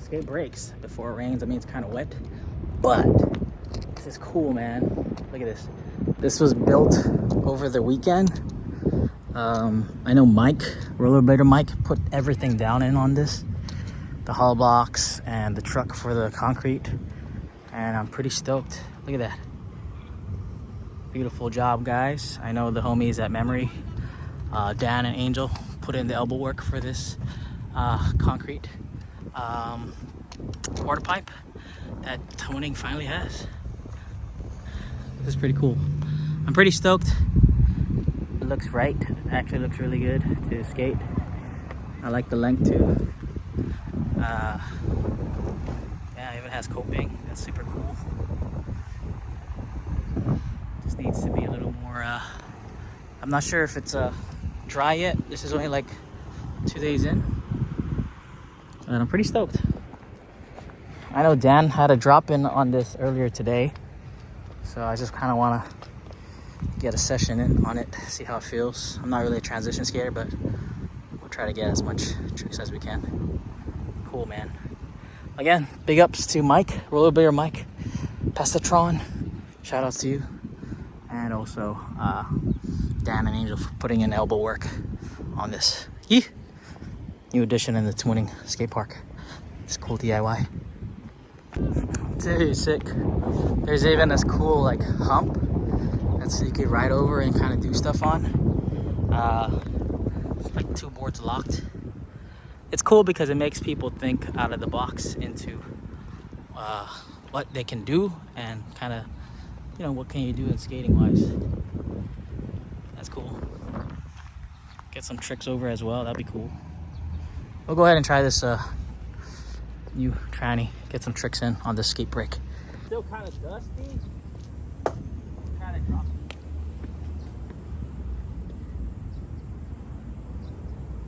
skate breaks before it rains. I mean, it's kind of wet, but this is cool, man. Look at this. This was built over the weekend. I know Mike, rollerblader Mike, put everything down in on this. The hollow blocks and the truck for the concrete. And I'm pretty stoked. Look at that. Beautiful job, guys. I know the homies at Memory, Dan and Angel, put in the elbow work for this concrete water pipe that Tamuning finally has. This is pretty cool. I'm pretty stoked. It looks right. Actually looks really good to skate. I like the length too. Yeah, it even has coping. That's super cool. Just needs to be a little more, I'm not sure if it's dry yet. This is only like 2 days in. And I'm pretty stoked. I know Dan had a drop in on this earlier today. So I just kind of want to get a session in on it, see how it feels. I'm not really a transition skater, but we'll try to get as much tricks as we can. Cool, man. Again, big ups to Mike, rollerblader Mike, Pastatron. Shout outs to you. And also Dan and Angel for putting in elbow work on this. Yee! New addition in the Tamuning skatepark. It's cool DIY. Dude, sick. There's even this cool like hump that's you could ride over and kind of do stuff on. Like 2 boards locked. It's cool because it makes people think out of the box into what they can do and kind of, you know, what can you do in skating wise. That's cool. Get some tricks over as well. That'd be cool. We'll go ahead and try this new tranny. Get some tricks in on this skate break. Still kind of dusty. Kind of droppy.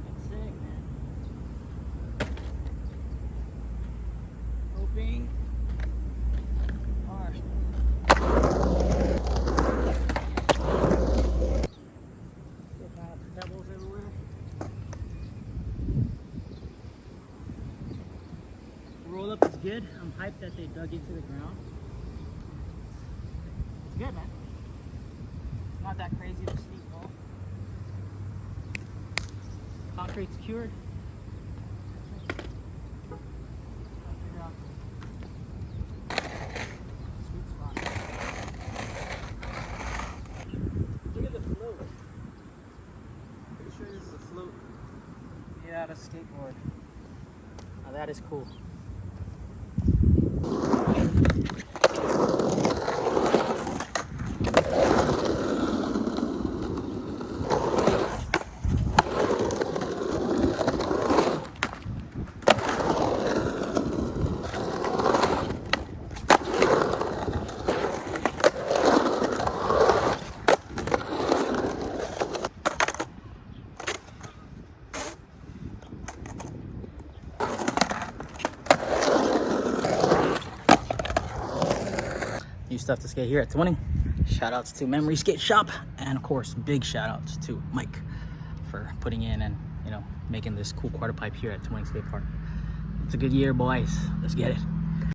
That's sick, man. Hoping. Still kind of pebbles everywhere. The roll up is good. I'm hyped that they dug into the ground. It's good, man. It's not that crazy of a steep wall. Concrete's cured. Figure out sweet spot. Look at the float. Pretty sure this is a float made out of skateboard. Now that is cool. New stuff to skate here at Tamuning. Shout outs to Memory Skate Shop, and of course big shout outs to Mike for putting in and, you know, making this cool quarter pipe here at Tamuning Skate Park. It's a good year, boys. Let's get it.